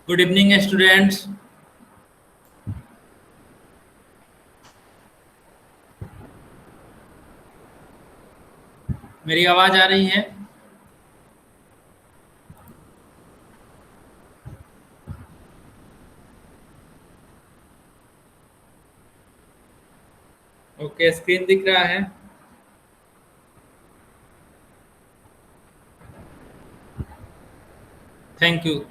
Good evening students. मेरी आवाज आ रही है? ओके, स्क्रीन दिख रहा है? Thank you.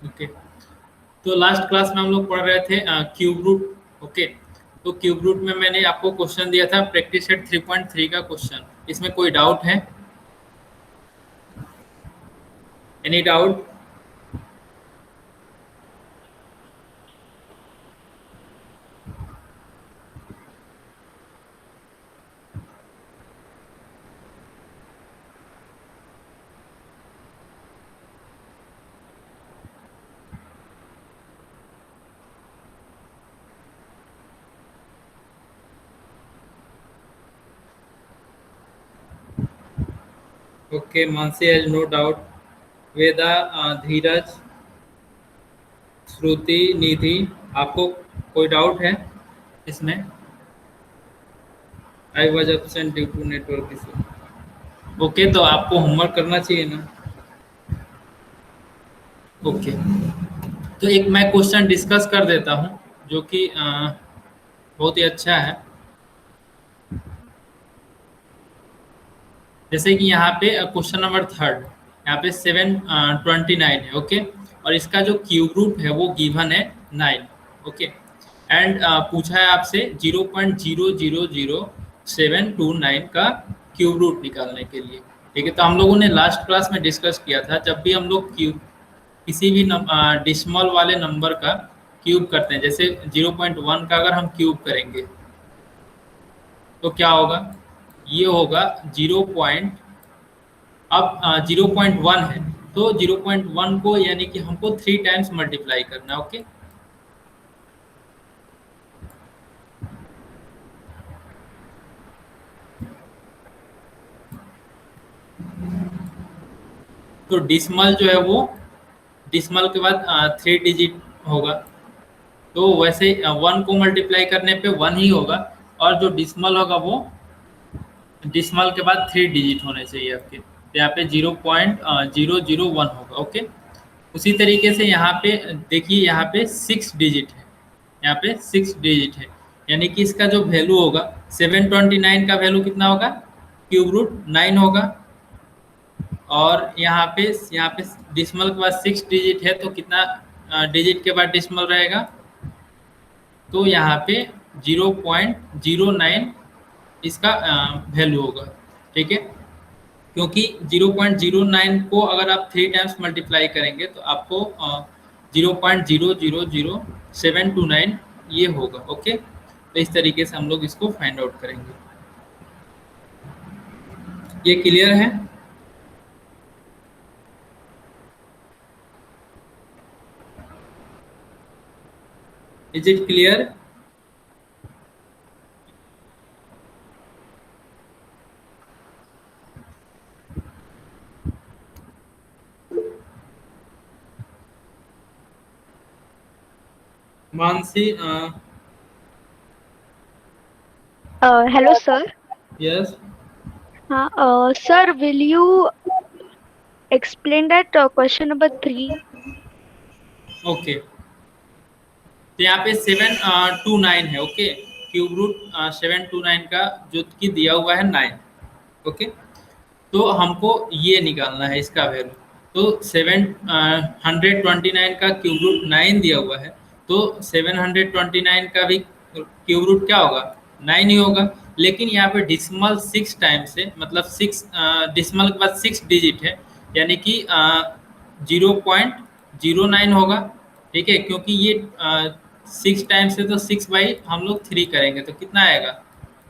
ओके, तो लास्ट क्लास में हम लोग पढ़ रहे थे क्यूब रूट। ओके, तो क्यूब रूट में मैंने आपको क्वेश्चन दिया था प्रैक्टिस सेट 3.3 का क्वेश्चन। इसमें कोई डाउट है? Any doubt? Okay, Mansi has no doubt. Veda, Dheeraj, Shruti, Nidhi, आपको कोई डाउट है इसमें? I was absent due to network issue. Okay, तो आपको होमवर्क करना चाहिए ना। ओके, तो एक मैं क्वेश्चन डिस्कस कर देता हूँ जो कि बहुत ही अच्छा है। जैसे कि यहाँ पे क्वेश्चन नंबर थर्ड, यहाँ पे 729 है। ओके, और इसका जो क्यूब रूट है वो गिवन है 9। ओके, एंड पूछा है आपसे 0.0000729 का क्यूब रूट निकालने के लिए। ठीक है, तो हम लोगों ने लास्ट क्लास में डिस्कस किया था, जब भी हम लोग क्यूब किसी भी डिसिमल वाले नंबर का क्यूब करते हैं, जैसे 0.1 का अगर हम क्यूब करेंगे तो क्या होगा? ये होगा 0. अब 0.1 है तो 0.1 को यानी कि हमको 3 टाइम्स मल्टीप्लाई करना है। ओके, तो डिसमल जो है वो डिसमल के बाद 3 डिजिट होगा, तो वैसे 1 को मल्टीप्लाई करने पे 1 ही होगा, और जो डिसमल होगा वो डिसमल के बाद 3 डिजिट होने चाहिए आपके, तो यहाँ पे 0.001 होगा। ओके, उसी तरीके से यहाँ पे देखिए, यहाँ पे 6 डिजिट है, यहाँ पे 6 डिजिट है, यानी कि इसका जो वैल्यू होगा 729 का वैल्यू कितना होगा? क्यूब रूट 9 होगा। और यहाँ पे डिसमल के बाद 6 डिजिट है, तो कितना डिजिट के बाद डिसमल रहेगा? तो यहाँ पे 0.09 इसका वैल्यू होगा। ठीक है, क्योंकि 0.09 को अगर आप 3 टाइम्स मल्टीप्लाई करेंगे तो आपको 0.0000729 ये होगा। ओके, तो इस तरीके से हम लोग इसको फाइंड आउट करेंगे। ये क्लियर है? Is it clear? Mansi, Hello, sir. Yes. Sir, will you explain that question number 3? Okay, तो यहाँ पे 729 है। ओके, क्यूब रूट 729 का जो कि दिया हुआ है 9। ओके, तो हमको ये निकालना है इसका वैल्यू। तो 729 का क्यूब रूट 9 दिया हुआ है, तो 729 का भी क्यूब रूट क्या होगा? 9 ही होगा। लेकिन यहाँ पे डिसमल 6 टाइम्स है, मतलब 6 डिसमल के बाद 6 डिजिट है, यानी कि 0.09 होगा। ठीक है, क्योंकि ये 6 टाइम्स है तो 6 बाई हम लोग 3 करेंगे तो कितना आएगा?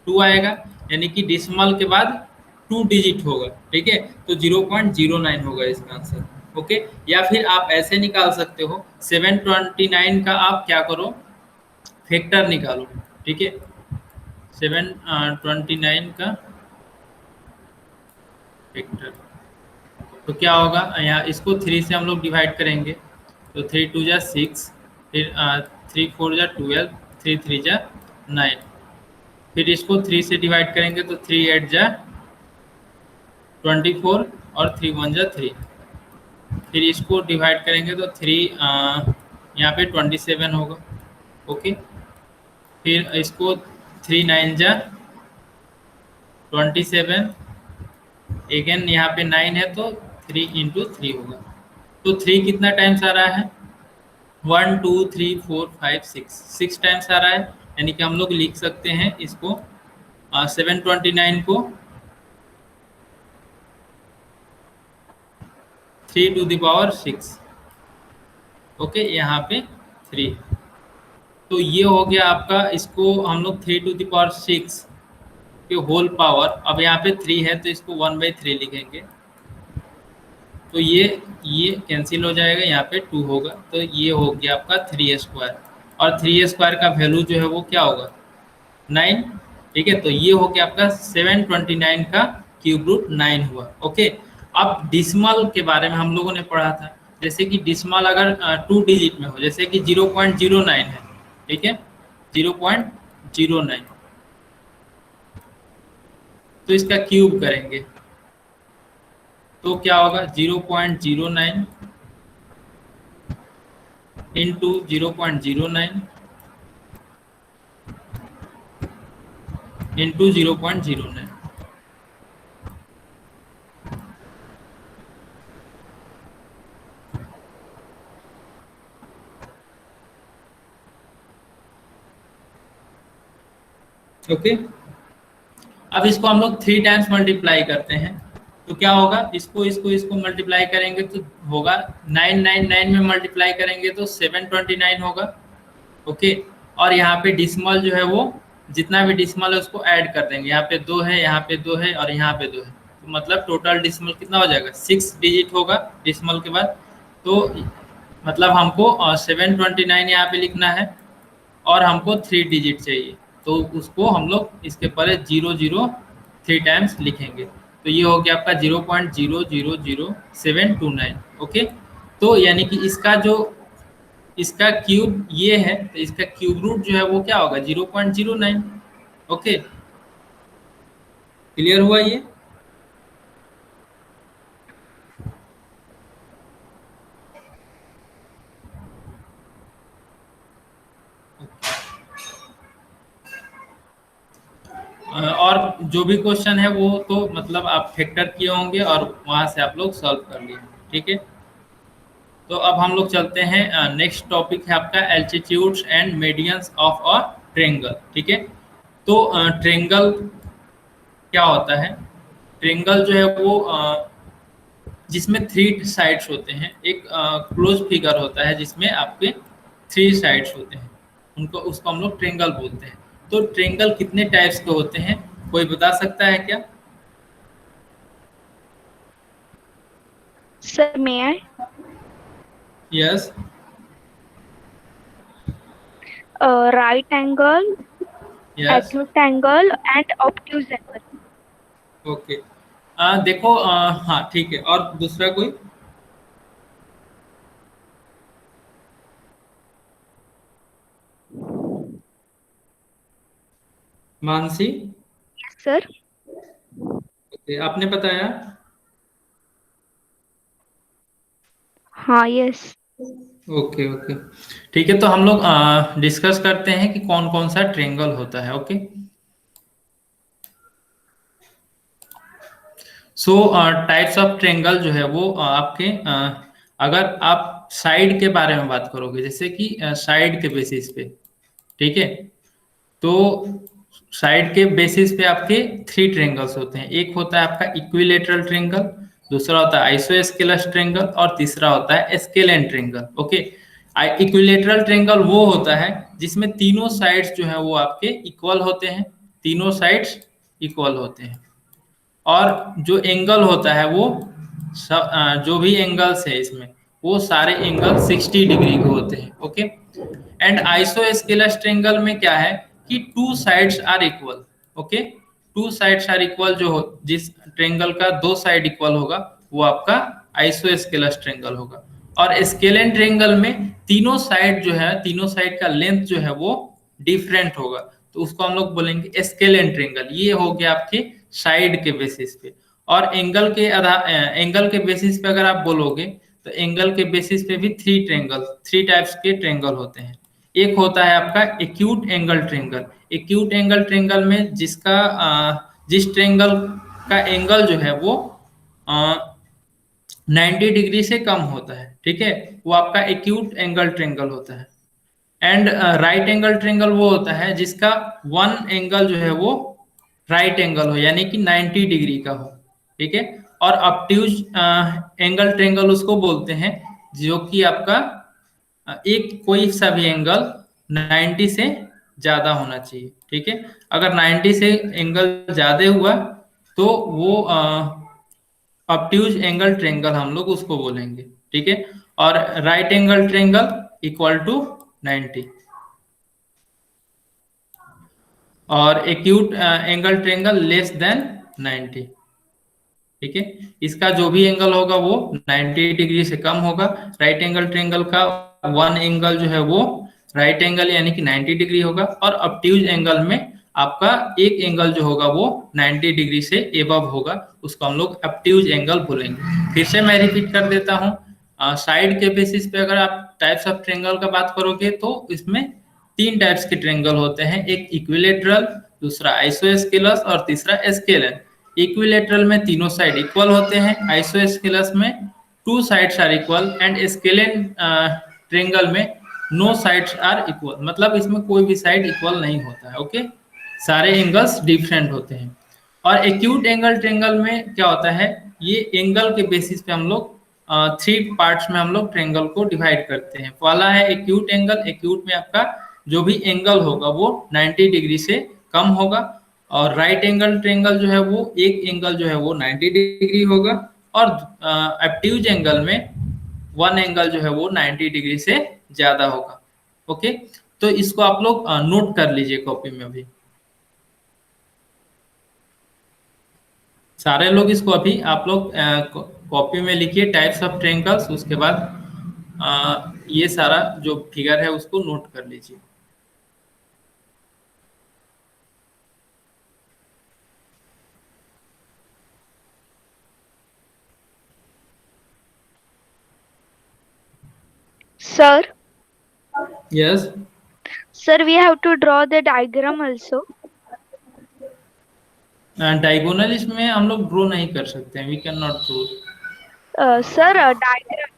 2 आएगा, यानी कि डिसमल के बाद 2 डिजिट होगा। ठीक है, तो 0.09 होगा इसका आंसर। ओके, या फिर आप ऐसे निकाल सकते हो, 729 का आप क्या करो, फैक्टर निकालो। ठीक है, 729 का फैक्टर, तो क्या होगा, यहाँ इसको 3 से हम लोग डिवाइड करेंगे, तो 3 2 जा 6, फिर 3 4 जा 12, 3 3 जा 9, फिर इसको 3 से डिवाइड करेंगे तो 3 8 जा 24 और 3 1 जा 3, फिर इसको डिवाइड करेंगे तो 3 यहाँ पे 27 होगा। ओके, फिर इसको 3 9 जा 27, अगेन यहाँ पे 9 है तो 3 इंटू 3 होगा। तो 3 कितना टाइम्स आ रहा है, 1 2 3 4 5 6 टाइम्स आ रहा है, यानी कि हम लोग लिख सकते हैं इसको 729 को 3 टू द पावर 6। ओके, यहाँ पे 3, तो ये हो गया आपका, इसको हम लोग 3 टू द पावर 6 के होल पावर, अब यहाँ पे 3 है तो इसको 1/3 लिखेंगे, तो ये कैंसिल हो जाएगा, यहाँ पे 2 होगा, तो ये हो गया आपका 3 स्क्वायर, और 3 स्क्वायर का वैल्यू जो है वो क्या होगा, 9। ठीक है, तो ये हो गया आपका 729 का क्यूब रूट 9 हुआ। ओके, अब डिसमल के बारे में हम लोगों ने पढ़ा था, जैसे कि डिसमल अगर 2 डिजिट में हो, जैसे कि 0.09 है, ठीक है, 0.09, तो इसका क्यूब करेंगे तो क्या होगा, 0.09 इंटू 0.09 इंटू 0.09। ओके, अब इसको हम लोग 3 टाइम्स मल्टीप्लाई करते हैं, तो क्या होगा, इसको मल्टीप्लाई करेंगे तो होगा 999 में मल्टीप्लाई करेंगे तो 729 होगा। ओके, और यहाँ पे डिसमल जो है वो जितना भी डिसमल है उसको ऐड कर देंगे, यहाँ पे 2 है, यहाँ पे 2 है और यहाँ पे 2 है, तो मतलब टोटल डिसमल कितना हो जाएगा, 6 डिजिट होगा डिसमल के बाद। तो मतलब हमको 729 यहाँ पे लिखना है और हमको 3 डिजिट चाहिए, तो उसको हम लोग इसके पहले 0 3 टाइम्स लिखेंगे, तो ये हो गया आपका 0.000729। ओके, तो यानी कि इसका क्यूब ये है, तो इसका क्यूब रूट जो है वो क्या होगा, 0.09। ओके, क्लियर हुआ ये? और जो भी क्वेश्चन है वो तो मतलब आप फैक्टर किए होंगे और वहां से आप लोग सॉल्व कर लिए, ठीक है। तो अब हम लोग चलते हैं, नेक्स्ट टॉपिक है आपका altitudes and medians of a triangle, ठीक है। तो ट्रायंगल क्या होता है, ट्रायंगल जो है वो जिसमें 3 साइड्स होते हैं, एक क्लोज फिगर होता है जिसमें आपके 3 साइड्स होते हैं, उसको हम लोग ट्रायंगल बोलते हैं। तो ट्रायंगल कितने टाइप्स के होते हैं, कोई बता सकता है क्या? Sir may I? Yes. Right angle, yes. acute angle and obtuse angle. Okay, देखो, हाँ ठीक है, और दूसरा कोई? मानसी? Yes, sir. ओके, आपने बताया। हाँ, यस। ओके ओके, ठीक है, तो हम लोग डिस्कस करते हैं कि कौन कौन सा ट्रायंगल होता है। Okay, so types of triangle जो है वो आपके अगर आप साइड के बारे में बात करोगे, जैसे कि साइड के बेसिस पे, ठीक है, तो साइड के बेसिस पे आपके 3 ट्रायंगल्स होते हैं, एक होता है आपका इक्विलेटरल ट्रायंगल, दूसरा होता है आइसोस्केलस ट्रायंगल और तीसरा होता है scalene triangle. Okay, equilateral triangle वो होता है जिसमें तीनों साइड्स जो है वो आपके इक्वल होते हैं, तीनों साइड्स इक्वल होते हैं, और जो एंगल होता है वो जो भी एंगल्स है इसमें वो सारे एंगल 60 डिग्री के होते हैं। ओके, एंड आइसोस्केलस ट्रायंगल में क्या है कि two sides are equal. Okay, two sides are equal जो हो, जिस ट्रेंगल का दो साइड इक्वल होगा वो आपका आइसोस्केलस ट्रेंगल होगा। और स्केलेन ट्रेंगल में तीनों साइड जो है, तीनों साइड का लेंथ जो है वो डिफरेंट होगा, तो उसको हम लोग बोलेंगे स्केलेन ट्रेंगल। ये हो गया आपके साइड के बेसिस पे। और एंगल के बेसिस पे अगर आप बोलोगे तो एंगल के बेसिस पे भी थ्री टाइप्स के ट्रेंगल होते हैं। एक होता है आपका acute angle triangle. Acute angle triangle में जिस ट्रेंगल का एंगल जो है वो 90 डिग्री से कम होता है, ठीक है, वो आपका एक्यूट एंगल ट्रेंगल होता है। एंड राइट एंगल ट्रेंगल वो होता है जिसका वन एंगल जो है वो राइट एंगल हो, यानी कि 90 डिग्री का हो, ठीक है। और ऑब्ट्यूज एंगल ट्रेंगल उसको बोलते हैं जो कि आपका एक कोई सा भी एंगल 90 से ज्यादा होना चाहिए, ठीक है। अगर 90 से एंगल ज्यादा हुआ तो वो ऑब्ट्यूज एंगल ट्रेंगल हम लोग उसको बोलेंगे, ठीक है। और right angle triangle equal to 90। और acute angle triangle less than 90, ठीक है। इसका जो भी एंगल होगा वो 90 डिग्री से कम होगा। राइट एंगल ट्रेंगल का वन एंगल जो है वो राइट एंगल यानी कि 90 डिग्री होगा। और ऑब्ट्यूज एंगल में आपका एक एंगल जो होगा वो 90 डिग्री से एबव होगा, उसको हम लोग ऑब्ट्यूज एंगल बोलेंगे। फिर से मैं रिपीट कर देता हूँ, साइड के बेसिस पे अगर आप टाइप्स ऑफ ट्रेंगल का बात करोगे तो इसमें तीन टाइप्स के ट्रेंगल होते हैं, एक इक्विलेटरल, दूसरा आइसोस्केलस और तीसरा स्केलर। इक्विलेटरल में तीनों साइड इक्वल होते हैं, आइसोस्केलस में two sides are equal, and scalene triangle में नो साइड्स आर इक्वल, मतलब इसमें कोई भी साइड इक्वल नहीं होता है। ओके, सारे एंगल्स डिफरेंट होते हैं। और एक्यूट एंगल ट्रेंगल में क्या होता है, ये एंगल के बेसिस पे हम लोग थ्री पार्ट्स में हम लोग ट्रेंगल को डिवाइड करते हैं। पहला है एक्यूट एंगल। एक्यूट में आपका जो भी एंगल होगा वो 90 डिग्री से कम होगा। और राइट एंगल ट्रेंगल जो है वो एक एंगल जो है वो 90 डिग्री होगा। और ऑब्ट्यूज एंगल में वन एंगल जो है वो 90 डिग्री से ज्यादा होगा। ओके, तो इसको आप लोग नोट कर लीजिए कॉपी में भी। सारे लोग इसको अभी आप लोग कॉपी में लिखिए टाइप्स ऑफ ट्रेंगल्स, उसके बाद ये सारा जो फिगर है उसको नोट कर लीजिए। Sir, yes, sir, we have to draw the diagram also. Diagonal इसमें हम लोग ड्रॉ नहीं कर सकते हैं, we can not draw. Sir, diagram.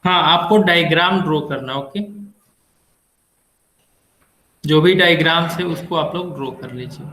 हाँ, आपको डायग्राम ड्रॉ करना, ओके। जो भी डायग्राम्स है उसको आप लोग ड्रॉ कर लीजिए।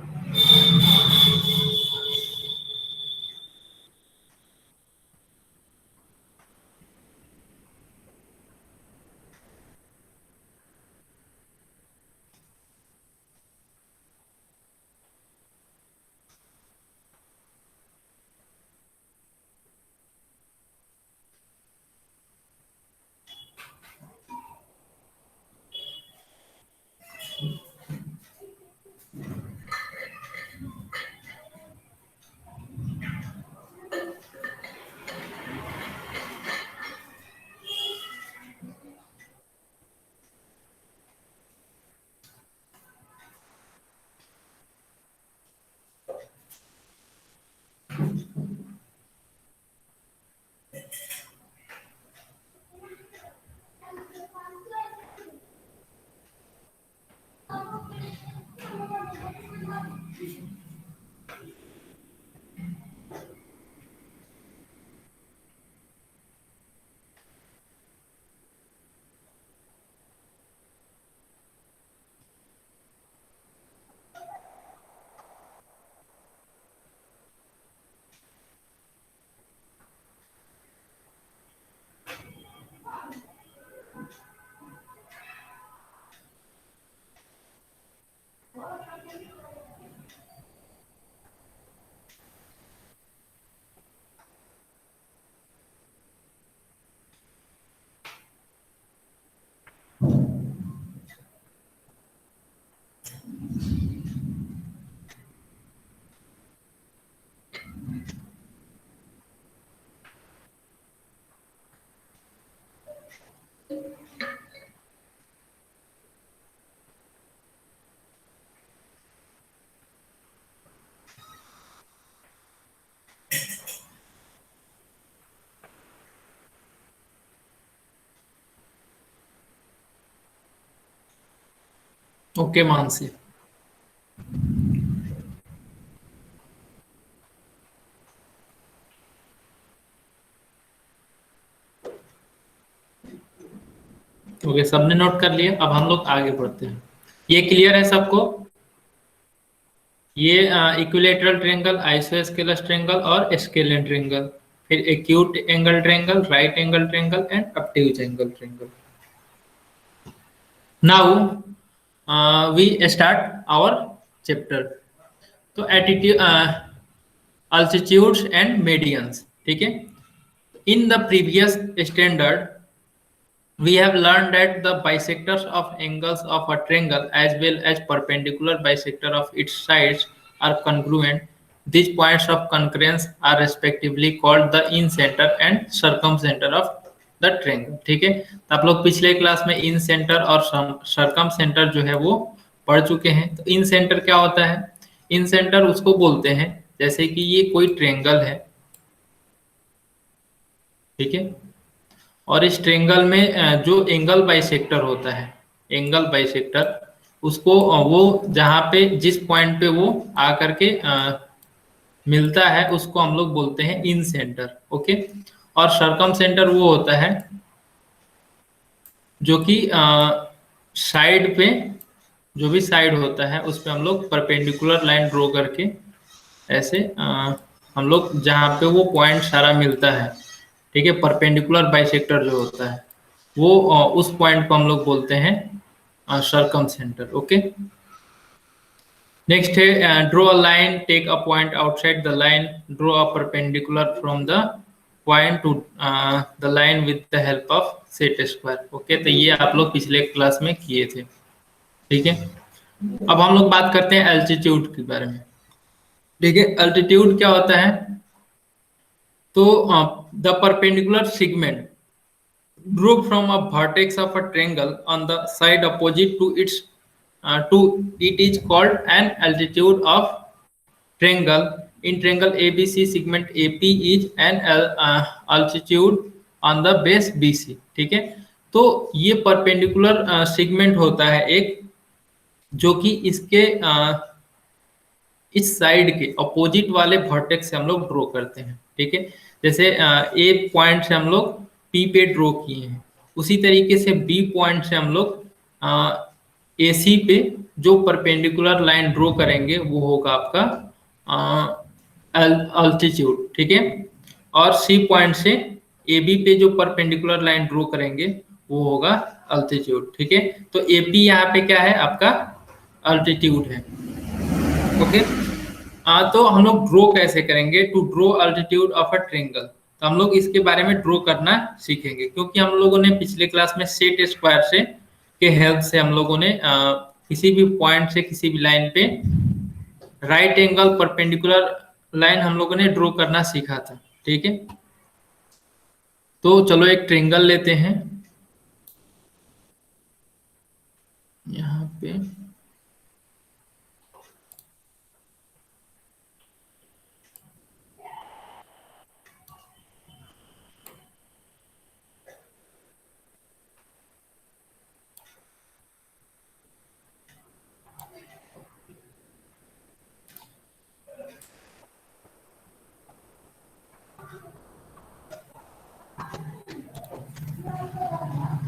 ओके मानसी। ओके, सबने नोट कर लिया। अब हम लोग आगे बढ़ते हैं। ये क्लियर है सबको? ये इक्विलेटरल ट्रायंगल, आइसोस्केलस ट्रायंगल और स्केलियन ट्रायंगल, फिर acute angle triangle, right angle triangle and obtuse angle triangle. Now we start our chapter. तो एटीट्यूड, अल्टीट्यूड्स एंड मेडियंस, ठीक है। In the previous standard we have learned that the bisectors of angles of a triangle as well as perpendicular bisector of its sides are congruent. These points of concurrence are respectively called the incenter and circumcenter of the triangle, ठीक है। तो आप लोग पिछले class में इन centre और सरकम centre जो है वो पढ़ चुके हैं। तो इन सेंटर क्या होता है? इन सेंटर उसको बोलते हैं जैसे कि ये कोई ट्रायंगल है, ठीक है, और इस ट्रेंगल में जो एंगल बाइसेक्टर होता है, एंगल बाइसेक्टर उसको वो जहाँ पे जिस पॉइंट पे वो आकर के मिलता है उसको हम लोग बोलते हैं इन सेंटर, ओके। और सरकम सेंटर वो होता है जो कि साइड पे, जो भी साइड होता है उस पे हम लोग परपेंडिकुलर लाइन ड्रॉ करके ऐसे हम लोग जहाँ पे वो पॉइंट सारा मिलता है, ठीक है, परपेंडिकुलर बाइसेक्टर जो होता है वो उस पॉइंट को हम लोग बोलते हैं सरकम सेंटर, ओके। नेक्स्ट है draw a line, take a point outside the line, draw a perpendicular from the point to the line with the help of set square, okay. तो ये आप लोग पिछले क्लास में किए थे, ठीक है। अब हम लोग बात करते हैं एल्टीट्यूड के बारे में, ठीक है। एल्टीट्यूड क्या होता है? तो the perpendicular segment drew from a vertex of a triangle on the side opposite to it is called an altitude of triangle. In triangle ABC, segment AP is an altitude on the base BC, ठीक है। तो ये perpendicular segment होता है एक, जो कि इसके इस साइड के अपोजिट वाले वर्टेक्स से हम लोग ड्रॉ करते हैं, ठीक है। जैसे ए पॉइंट से हम लोग पी पे ड्रॉ किए हैं, उसी तरीके से बी पॉइंट से हम लोग ए सी पे जो परपेंडिकुलर लाइन ड्रॉ करेंगे वो होगा आपका अल्टीट्यूड, ठीक है। और सी पॉइंट से ए बी पे जो परपेंडिकुलर लाइन ड्रॉ करेंगे वो होगा अल्टीट्यूड, ठीक है। तो ए पी यहाँ पे क्या है? आपका अल्टीट्यूड है, ओके। तो हम लोग ड्रॉ कैसे करेंगे? To draw altitude of a triangle, तो हम लोग इसके बारे में ड्रॉ करना सीखेंगे, क्योंकि हम लोगों ने पिछले क्लास में सेट स्क्वायर से के हेल्प से हम लोगों ने किसी भी पॉइंट से किसी भी लाइन पे राइट एंगल परपेंडिकुलर लाइन हम लोगों ने ड्रॉ करना सीखा था, ठीक है। तो चलो एक ट्रायंगल लेते हैं यहाँ पे।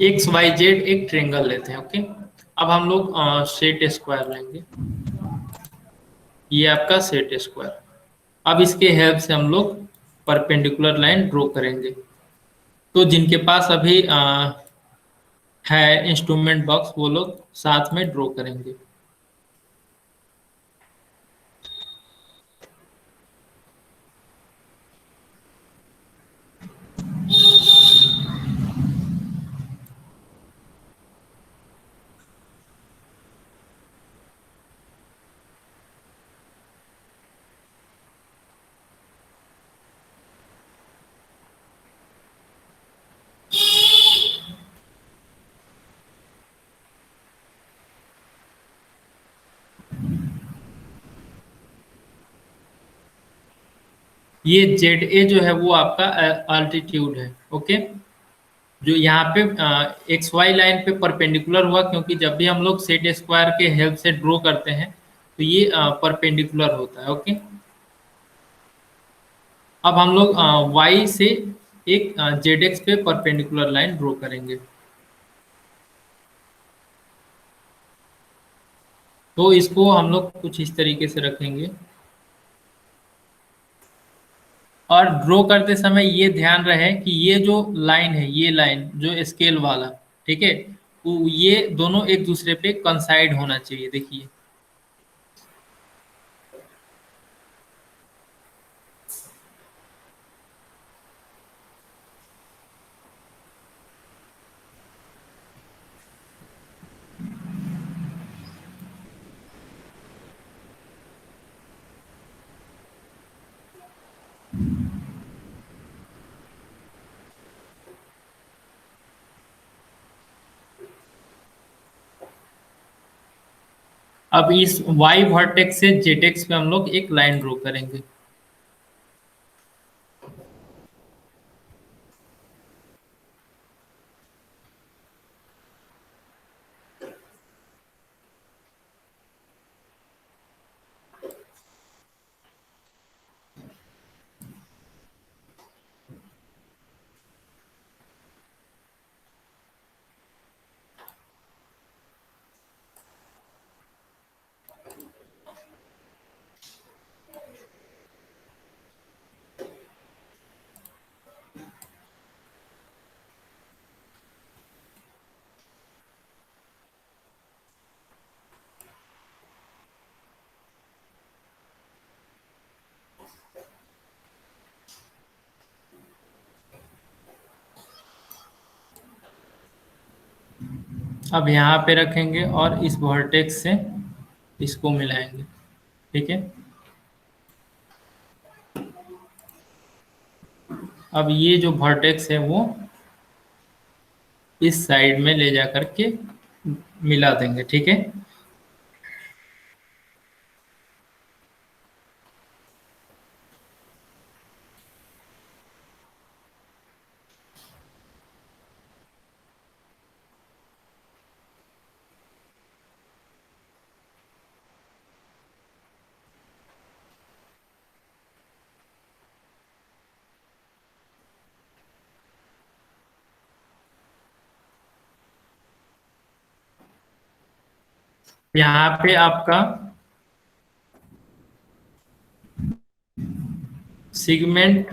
एक्स वाई जेड एक ट्रायंगल लेते हैं, ओके। अब हम लोग सेट स्क्वायर लेंगे, ये आपका सेट स्क्वायर। अब इसके हेल्प से हम लोग परपेंडिकुलर लाइन ड्रॉ करेंगे। तो जिनके पास अभी है इंस्ट्रूमेंट बॉक्स वो लोग साथ में ड्रॉ करेंगे। ये जेड ए जो है वो आपका अल्टीट्यूड है, ओके। जो यहाँ पे एक्स वाई लाइन पे परपेंडिकुलर हुआ, क्योंकि जब भी हम लोग सेट स्क्वायर के हेल्प से ड्रॉ करते हैं तो ये परपेंडिकुलर होता है। ओके, अब हम लोग वाई से एक जेड एक्स पे परपेंडिकुलर लाइन ड्रॉ करेंगे। तो इसको हम लोग कुछ इस तरीके से रखेंगे, और ड्रॉ करते समय ये ध्यान रहे कि ये जो लाइन है, ये लाइन जो स्केल वाला, ठीक है, ये दोनों एक दूसरे पे कंसाइड होना चाहिए। देखिए, अब इस y वर्टेक्स से जेटेक्स पे हम लोग एक लाइन ड्रॉ करेंगे। अब यहाँ पे रखेंगे और इस वर्टेक्स से इसको मिलाएंगे। ठीक है, अब ये जो वर्टेक्स है वो इस साइड में ले जा करके मिला देंगे। ठीक है, यहाँ पे आपका segment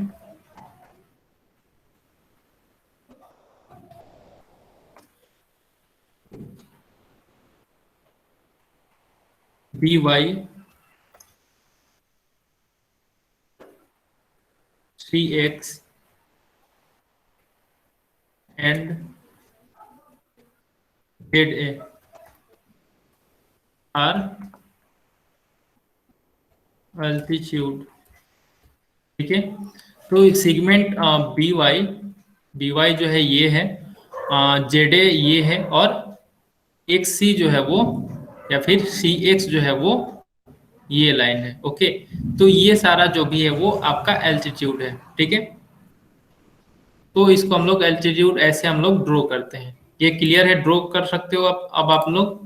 B Y 3x and Z A are altitude. ठीक है, तो सिगमेंट बी वाई जो है ये है, जेड ए ये है, और एक्स सी जो है वो, या फिर सी एक्स जो है वो ये लाइन है। ओके, तो ये सारा जो भी है वो आपका एल्टीट्यूड है। ठीक है, तो इसको हम लोग एल्टीट्यूड ऐसे हम लोग ड्रॉ करते हैं। ये क्लियर है? ड्रॉ कर सकते हो अब आप लोग?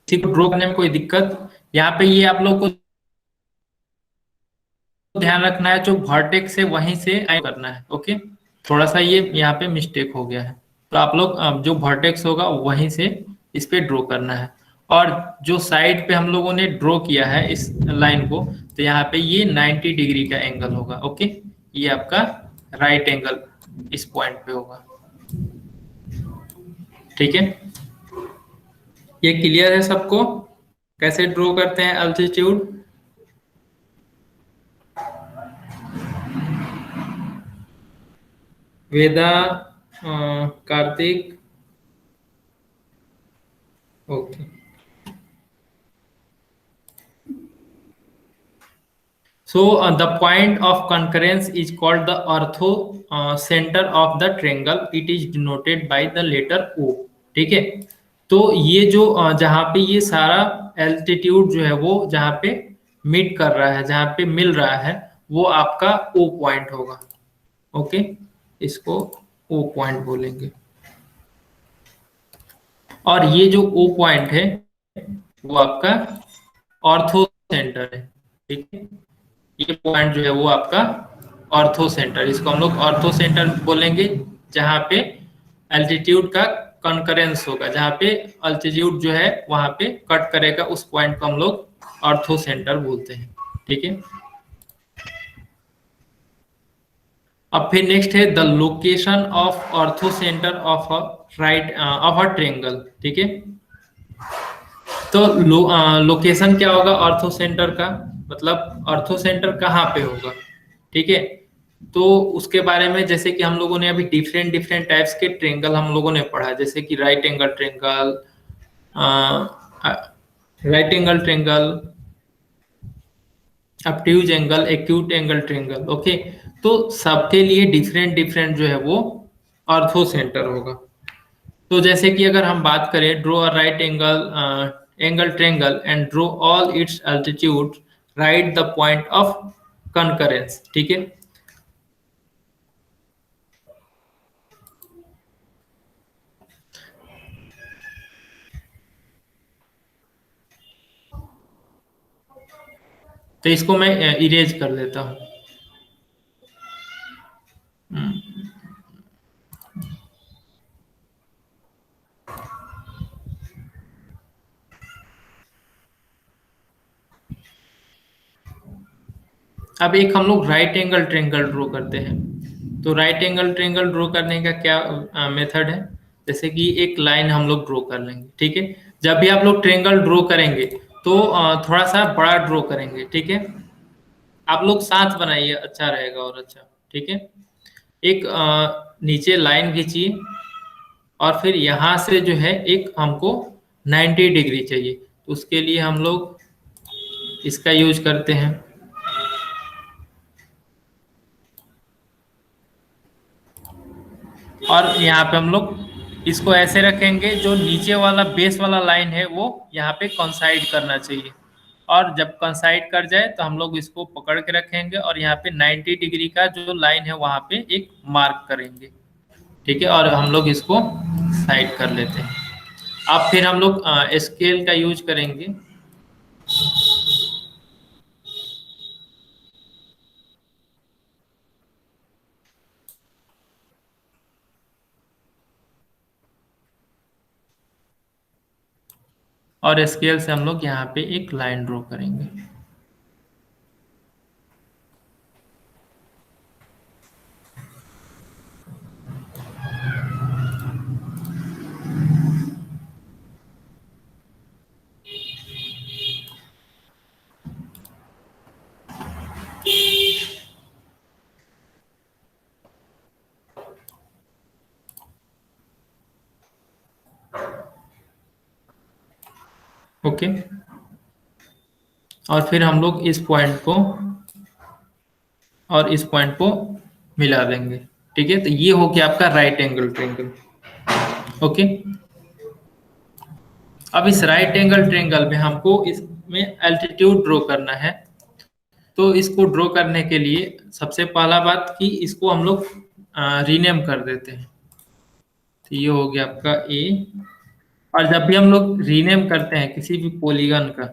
किसी को ड्रॉ करने में कोई दिक्कत? यहाँ पे ये आप लोग को ध्यान रखना है, जो वर्टेक्स है वहीं से करना है। ओके, थोड़ा सा ये यहाँ पे मिस्टेक हो गया है, तो आप लोग जो वर्टेक्स होगा वहीं से इस पे ड्रॉ करना है। और जो साइड पे हम लोगों ने ड्रॉ किया है इस लाइन को, तो यहाँ पे ये 90 डिग्री का एंगल होगा। ओके, ये आपका राइट एंगल इस पॉइंट पे होगा। ठीक है, ये क्लियर है सबको कैसे ड्रॉ करते हैं altitude? Veda, Kartik, okay. So the point of concurrence is called the ortho center of the triangle. It is denoted by the letter O. ठीक है, तो ये जो जहाँ पे ये सारा एल्टीट्यूड जो है वो जहाँ पे मीट कर रहा है, जहाँ पे मिल रहा है, वो आपका O पॉइंट होगा। ओके, इसको ओ पॉइंट बोलेंगे। और ये जो ओ पॉइंट है वो आपका ऑर्थो सेंटर है, ठीक है। ये पॉइंट जो है वो आपका ऑर्थो सेंटर, इसको हम लोग ऑर्थो सेंटर बोलेंगे, जहाँ पे एल्टीट्यूड का कॉन्करेंस होगा, जहाँ पे अल्टीट्यूड जो है वहां पे कट करेगा, उस पॉइंट को हम लोग ऑर्थो सेंटर बोलते हैं, ठीक है। अब फिर नेक्स्ट है the location of ortho centre of a right of a triangle, ठीक है। तो लोकेशन क्या होगा ऑर्थो सेंटर का, मतलब ऑर्थो सेंटर कहाँ पे होगा, ठीक है। तो उसके बारे में जैसे कि हम लोगों ने अभी डिफरेंट डिफरेंट टाइप्स के ट्रेंगल हम लोगों ने पढ़ा, जैसे कि right angle triangle, right angle triangle, obtuse angle, acute angle triangle, okay. तो सबके लिए डिफरेंट डिफरेंट जो है वो ऑर्थो सेंटर होगा। तो जैसे कि अगर हम बात करें draw a right angle triangle and draw all its altitude, right the point of concurrence, ठीक है। तो इसको मैं इरेज कर देता हूँ। हम्म, अब एक हम लोग राइट एंगल ट्रेंगल ड्रॉ करते हैं। तो राइट एंगल ट्रेंगल ड्रॉ करने का क्या मेथड है, जैसे कि एक लाइन हम लोग ड्रॉ कर लेंगे, ठीक है। जब भी आप लोग ट्रेंगल ड्रॉ करेंगे तो थोड़ा सा बड़ा ड्रॉ करेंगे, ठीक है। आप लोग साथ बनाइए, अच्छा रहेगा और अच्छा, ठीक है। एक नीचे लाइन खींचिए और फिर यहाँ से जो है एक हमको 90 डिग्री चाहिए, तो उसके लिए हम लोग इसका यूज करते हैं। और यहाँ पे हम लोग इसको ऐसे रखेंगे, जो नीचे वाला बेस वाला लाइन है वो यहाँ पे कंसाइड करना चाहिए। और जब कंसाइड कर जाए तो हम लोग इसको पकड़ के रखेंगे और यहाँ पे 90 डिग्री का जो लाइन है वहाँ पे एक मार्क करेंगे, ठीक है। और हम लोग इसको साइड कर लेते हैं। अब फिर हम लोग स्केल का यूज करेंगे। और स्केल से हम लोग यहाँ पे एक लाइन ड्रॉ करेंगे। ओके। और फिर हम लोग इस पॉइंट को और इस पॉइंट को मिला देंगे, ठीक है। तो ये हो गया आपका राइट एंगल ट्रेंगल, ओके। अब इस राइट एंगल ट्रेंगल में हमको इसमें एल्टीट्यूड ड्रॉ करना है। तो इसको ड्रॉ करने के लिए सबसे पहला बात कि इसको हम लोग रीनेम कर देते हैं। तो ये हो गया आपका ए। और जब भी हम लोग रीनेम करते हैं किसी भी पॉलीगन का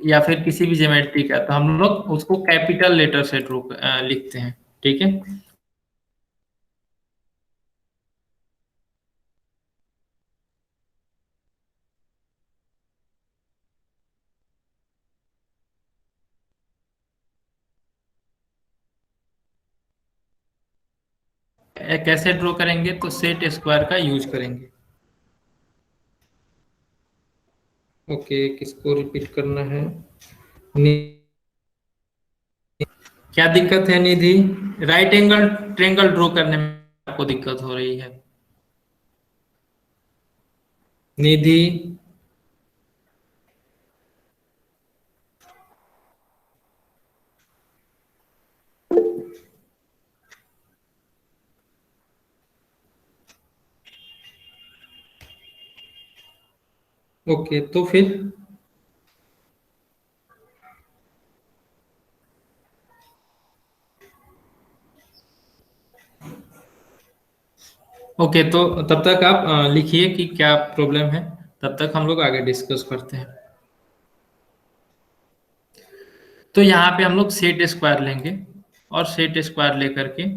या फिर किसी भी ज्योमेट्री का, तो हम लोग उसको कैपिटल लेटर से ड्रॉ लिखते हैं, ठीक है। कैसे ड्रॉ करेंगे, तो सेट स्क्वायर का यूज करेंगे। ओके, किसको रिपीट करना है। क्या दिक्कत है निधि, राइट एंगल ट्रेंगल ड्रॉ करने में आपको दिक्कत हो रही है निधि। ओके, तो फिर ओके, तो तब तक आप लिखिए कि क्या प्रॉब्लम है, तब तक हम लोग आगे डिस्कस करते हैं। तो यहाँ पे हम लोग सेट स्क्वायर लेंगे और सेट स्क्वायर लेकर के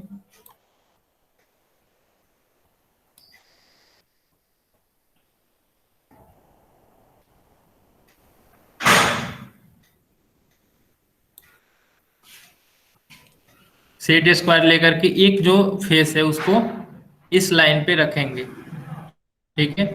सेट स्क्वायर लेकर के एक जो फेस है उसको इस लाइन पे रखेंगे, ठीक है।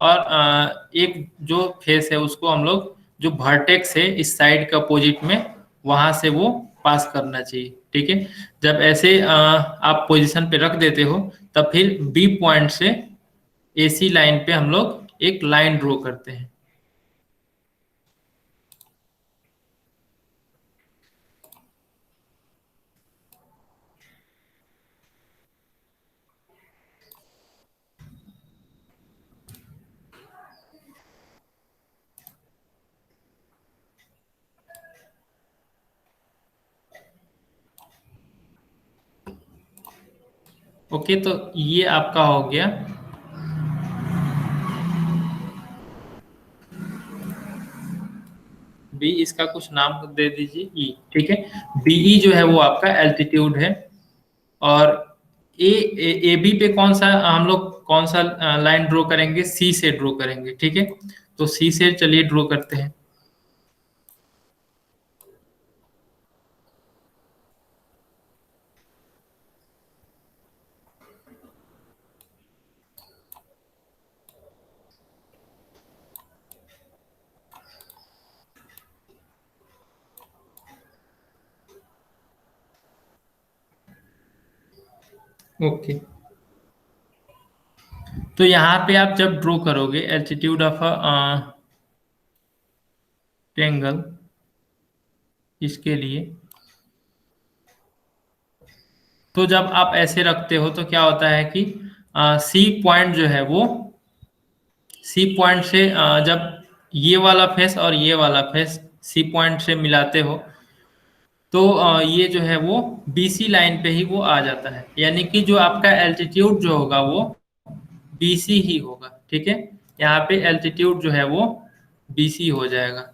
और एक जो फेस है उसको हम लोग जो वर्टेक्स है इस साइड के अपोजिट में वहां से वो पास करना चाहिए, ठीक है। जब ऐसे आप पोजीशन पे रख देते हो तब फिर बी पॉइंट से एसी लाइन पे हम लोग एक लाइन ड्रॉ करते हैं। ओके, तो ये आपका हो गया। बी, इसका कुछ नाम दे दीजिए ई, ठीक है। बीई जो है वो आपका एल्टीट्यूड है। और ए बी पे कौन सा हम लोग कौन सा लाइन ड्रॉ करेंगे, सी से ड्रॉ करेंगे, ठीक है। तो सी से चलिए ड्रॉ करते हैं। ओके, तो यहाँ पे आप जब ड्रॉ करोगे एल्टीट्यूड ऑफ ट्रायंगल इसके लिए, तो जब आप ऐसे रखते हो तो क्या होता है कि सी पॉइंट जो है वो सी पॉइंट से जब ये वाला फेस और ये वाला फेस सी पॉइंट से मिलाते हो तो ये जो है वो बीसी लाइन पे ही वो आ जाता है, यानी कि जो आपका एल्टीट्यूड जो होगा वो बीसी ही होगा, ठीक है। यहाँ पे एल्टीट्यूड जो है वो बीसी हो जाएगा।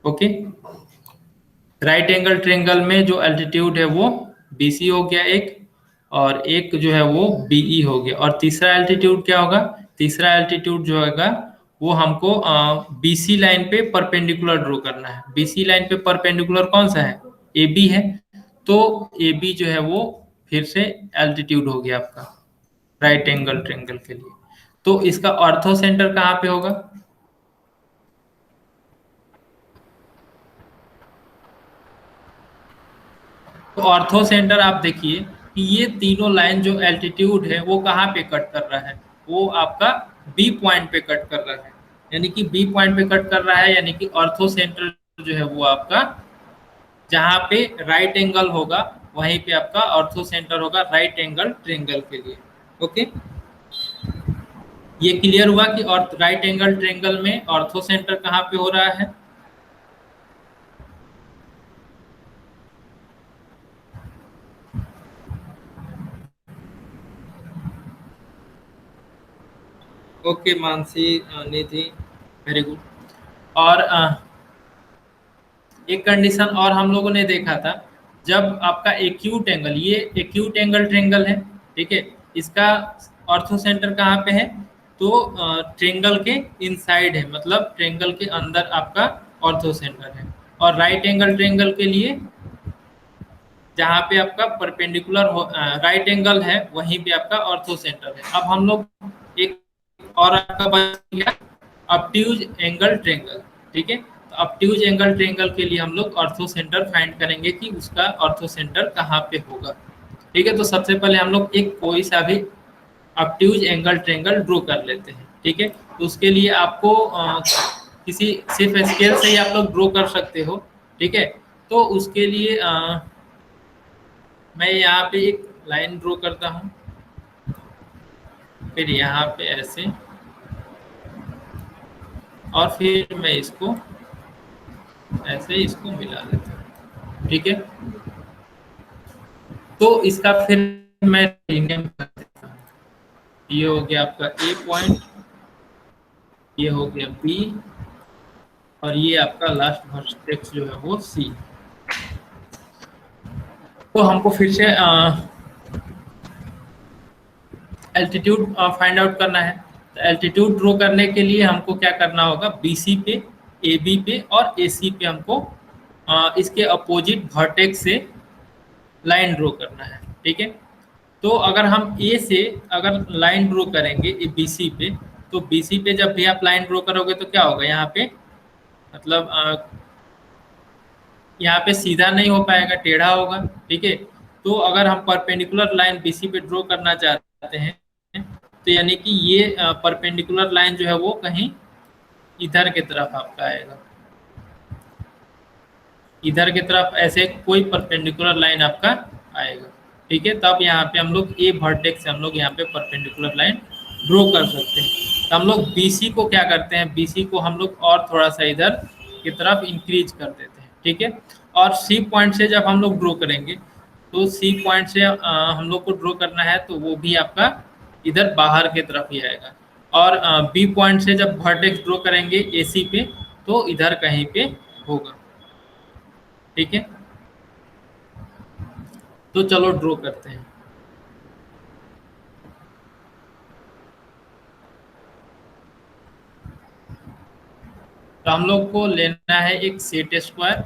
ओके, राइट एंगल ट्रायंगल में जो एल्टीट्यूड है वो बीसी हो गया एक, और एक जो है वो बीई हो गया। और तीसरा एल्टीट्यूड क्या होगा, तीसरा एल्टीट्यूड जो होगा वो हमको बीसी लाइन पे परपेंडिकुलर ड्रॉ करना है। बीसी लाइन पे परपेंडिकुलर कौन सा है, ए बी है। तो ए बी जो है वो फिर से एल्टीट्यूड हो गया आपका राइट एंगल ट्रायंगल के लिए। तो इसका ऑर्थो सेंटर कहाँ पे होगा, तो ऑर्थो सेंटर आप देखिए कि ये तीनों लाइन जो एल्टीट्यूड है वो कहाँ पे कट कर रहा है, वो आपका बी पॉइंट पे कट कर रहा है। यानी कि बी पॉइंट पे कट कर रहा है, यानी कि ऑर्थो सेंटर जो है वो आपका जहाँ पे राइट एंगल होगा वहीं पे आपका ऑर्थो सेंटर होगा राइट एंगल ट्रायंगल के लिए। ओके, ये क्लियर हुआ कि राइट एंगल ट्रायंगल में ऑर्थो सेंटर कहाँ पे हो रहा है। ओके मानसी, निधि, वेरी गुड। और एक कंडीशन और हम लोगों ने देखा था, जब आपका एक्यूट एंगल, ये एक्यूट एंगल ट्रायंगल है, ठीक है। इसका ऑर्थो सेंटर कहाँ पे है, तो ट्रायंगल के इनसाइड है, मतलब ट्रायंगल के अंदर आपका ऑर्थो सेंटर है। और राइट एंगल ट्रायंगल के लिए जहाँ पे आपका परपेंडिकुलर राइट एंगल है वहीं पे आपका ऑर्थो सेंटर है। अब हम लोग एक और आपका बच गया ऑब्ट्यूज एंगल ट्रायंगल, ठीक है। तो ऑब्ट्यूज एंगल ट्रायंगल के लिए हम लोग ऑर्थो सेंटर फाइंड करेंगे कि उसका ऑर्थो सेंटर कहाँ पे होगा, ठीक है। तो सबसे पहले हम लोग एक कोई सा भी ऑब्ट्यूज एंगल ट्रायंगल ड्रॉ कर लेते हैं, ठीक है। तो उसके लिए आपको किसी सिर्फ स्केल से ही आप लोग ड्रॉ कर सकते हो, ठीक है। तो उसके लिए मैं यहाँ पे एक लाइन ड्रॉ करता हूँ, फिर यहाँ पे ऐसे, और फिर मैं इसको ऐसे इसको मिला लेता हूँ, ठीक है। तो इसका फिर मैं रीनेम कर देता हूँ, ये हो गया आपका ए पॉइंट, ये हो गया बी, और ये आपका लास्ट वर्टेक्स जो है वो सी। तो हमको फिर से एल्टीट्यूड फाइंड आउट करना है। तो एल्टीट्यूड ड्रॉ करने के लिए हमको क्या करना होगा, बीसी पे, ए बी पे और ए सी पे हमको इसके अपोजिट वर्टेक्स से लाइन ड्रॉ करना है। ठीक है, तो अगर हम ए से अगर लाइन ड्रॉ करेंगे बी सी पे, तो बी सी पे जब भी आप लाइन ड्रॉ करोगे तो क्या होगा यहाँ पे, मतलब यहाँ पे सीधा नहीं हो पाएगा, टेढ़ा होगा। ठीक है, तो अगर हम परपेंडिकुलर लाइन बीसी पे ड्रॉ करना चाहते हैं, तो यानी कि ये परपेंडिकुलर लाइन जो है वो कहीं इधर की तरफ आपका आएगा, इधर की तरफ ऐसे कोई परपेंडिकुलर लाइन आपका आएगा। ठीक है, तब यहाँ पे हम लोग ए वर्टेक्स से हम लोग यहाँ पे परपेंडिकुलर लाइन ड्रॉ कर सकते हैं। तो हम लोग बीसी को क्या करते हैं, बीसी को हम लोग और थोड़ा सा इधर की तरफ इंक्रीज कर देते हैं। ठीक है, और सी पॉइंट से जब हम लोग ड्रॉ करेंगे, तो सी पॉइंट से हम लोग को ड्रॉ करना है, तो वो भी आपका इधर बाहर की तरफ ही आएगा। और बी पॉइंट से जब वर्टेक्स ड्रॉ करेंगे ए सी पे, तो इधर कहीं पे होगा। ठीक है, तो चलो ड्रॉ करते हैं। तो हम लोग को लेना है एक सेट स्क्वायर,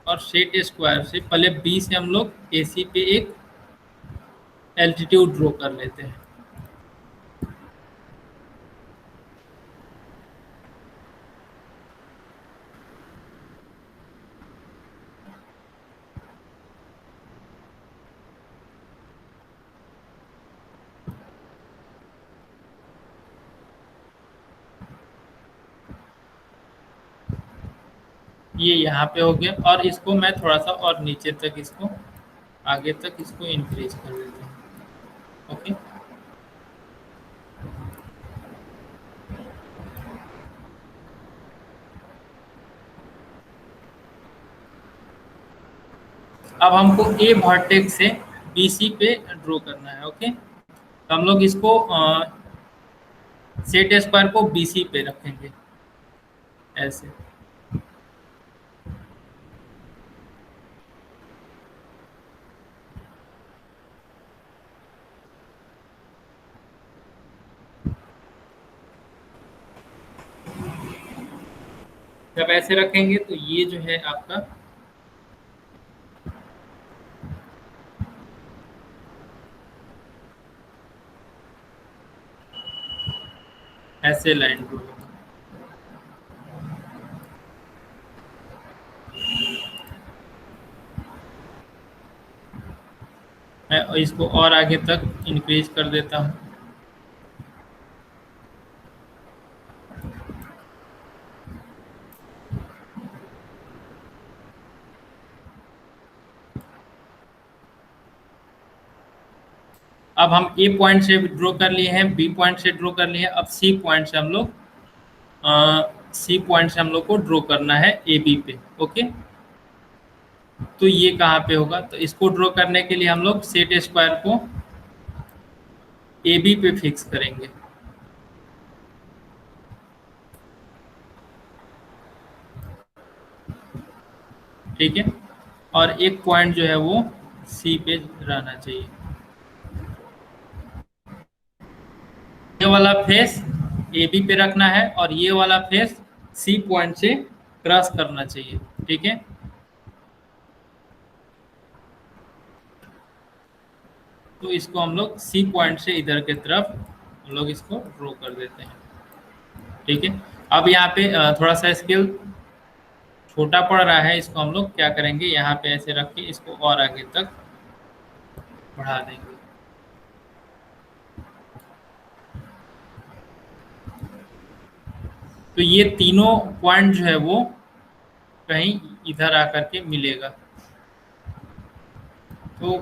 और सेट स्क्वायर से पहले बी से हम लोग ए सी पे एक एल्टीट्यूड ड्रॉ कर लेते हैं। ये यहाँ पे हो गया, और इसको मैं थोड़ा सा और नीचे तक इसको, आगे तक इसको इंक्रीज कर देता हूँ। ओके, अब हमको ए वर्टेक्स से बी सी पे ड्रॉ करना है। ओके, तो हम लोग इसको सेट स्क्वायर को बी सी पे रखेंगे ऐसे। जब ऐसे रखेंगे तो ये जो है आपका ऐसे लाइन ड्रॉ होगा। मैं इसको और आगे तक इंक्रीज कर देता हूँ। अब हम ए पॉइंट से ड्रॉ कर लिए हैं, बी पॉइंट से ड्रॉ कर लिए हैं, अब सी पॉइंट से हम लोग सी पॉइंट से हम लोग को ड्रॉ करना है ए बी पे। ओके, तो ये कहाँ पे होगा, तो इसको ड्रॉ करने के लिए हम लोग सेट स्क्वायर को ए बी पे फिक्स करेंगे। ठीक है, और एक पॉइंट जो है वो सी पे रहना चाहिए। ये वाला फेस ए बी पे रखना है, और ये वाला फेस सी पॉइंट से क्रॉस करना चाहिए। ठीक है, तो इसको हम लोग सी पॉइंट से इधर के तरफ हम लोग इसको ड्रॉ कर देते हैं। ठीक है, अब यहाँ पे थोड़ा सा स्केल छोटा पड़ रहा है, इसको हम लोग क्या करेंगे, यहाँ पे ऐसे रख के इसको और आगे तक बढ़ा देंगे। तो ये तीनों पॉइंट जो है वो कहीं इधर आकर के मिलेगा। तो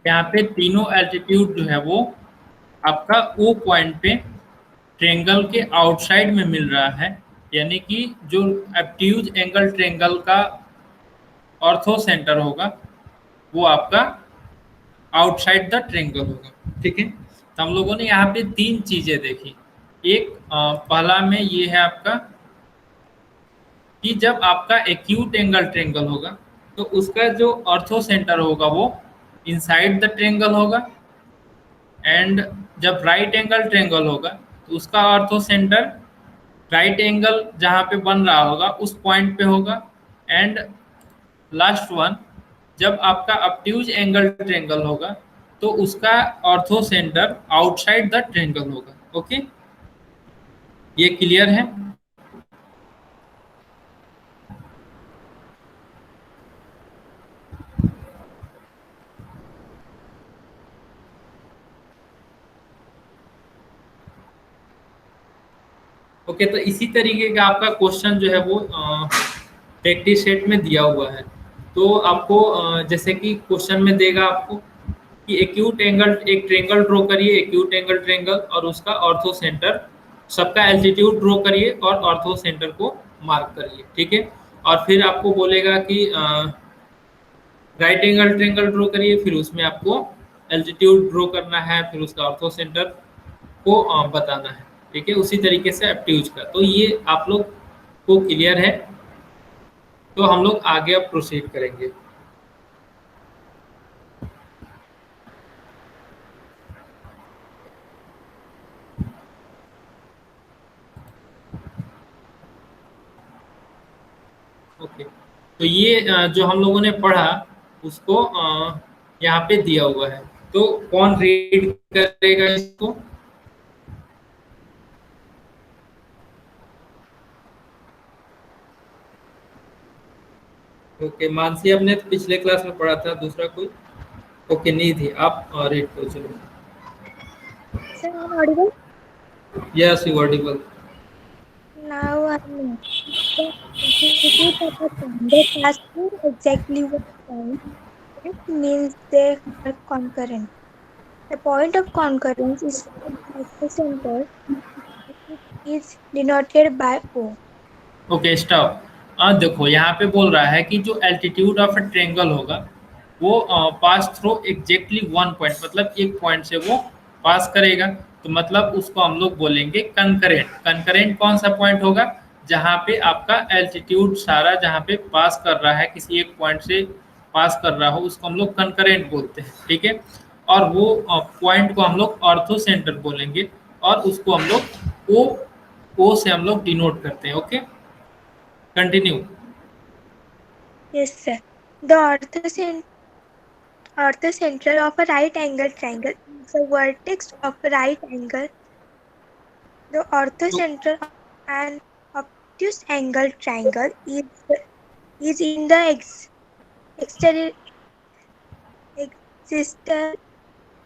यहाँ पे तीनों एल्टीट्यूड जो है वो आपका ओ पॉइंट पे ट्रेंगल के आउटसाइड में मिल रहा है, यानी कि जो ऑब्ट्यूज एंगल ट्रेंगल का ऑर्थो सेंटर होगा वो आपका आउटसाइड द ट्रेंगल होगा। ठीक है, तो हम लोगों ने यहाँ पे तीन चीजें देखी। एक पहला में ये है आपका कि जब आपका एक्यूट एंगल ट्रेंगल होगा तो उसका जो ऑर्थो सेंटर होगा वो इनसाइड द ट्रेंगल होगा, एंड जब राइट एंगल ट्रेंगल होगा तो उसका ऑर्थो सेंटर राइट एंगल जहाँ पे बन रहा होगा उस पॉइंट पे होगा, एंड लास्ट वन जब आपका ऑब्ट्यूज एंगल ट्रेंगल होगा तो उसका ortho centre outside the triangle होगा। ओके, ये क्लियर है? ओके, तो इसी तरीके का आपका क्वेश्चन जो है वो प्रैक्टिस सेट में दिया हुआ है। तो आपको जैसे कि क्वेश्चन में देगा आपको कि एक्यूट एंगल, एक ट्रेंगल ड्रॉ करिए, एक्यूट एंगल ट्रेंगल, और उसका ऑर्थो सेंटर, सबका एल्टीट्यूड ड्रॉ करिए और ऑर्थो सेंटर को मार्क करिए। ठीक है, और फिर आपको बोलेगा कि राइट एंगल ट्रेंगल ड्रॉ करिए, फिर उसमें आपको एल्टीट्यूड ड्रॉ करना है, फिर उसका ऑर्थो सेंटर को बताना है। ठीक है, उसी तरीके से ऑब्ट्यूज का। तो ये आप लोग को क्लियर है, तो हम लोग आगे अब प्रोसीड करेंगे। ओके, तो ये जो हम लोगों ने पढ़ा उसको यहाँ पे दिया हुआ है, तो कौन रीड करेगा इसको? ओके, मानसी आपने तो पिछले क्लास में पढ़ा था, दूसरा कोई? ओके, नहीं थी, आप रीड करो। चलो, Sir, I'm audible? Yes you Audible. Now I'm the institute of a triangle pass through exactly one point. That means they are concurrent. The point of concurrence is at the center. It is denoted by O. Okay, stop. देखो यहाँ पे बोल रहा है कि जो altitude of a triangle होगा वो pass through exactly one point, मतलब एक पॉइंट से वो पास करेगा, तो मतलब उसको हम लोग बोलेंगे कंकरेंट। कंकरेंट कौन सा पॉइंट होगा? जहाँ पे आपका एल्टीट्यूड सारा जहाँ पे पास कर रहा है, किसी एक पॉइंट से पास कर रहा हो, उसको हम लोग कंकरेंट बोलते हैं। ठीक है, और वो पॉइंट को हम लोग ऑर्थो सेंटर बोलेंगे, और उसको हम लोग ओ से हम लोग डिनोट करते हैं। Okay, continue. Yes, sir. The orthocenter of a right angle triangle is the vertex of a right angle. The orthocenter of an obtuse angle triangle is in the exterior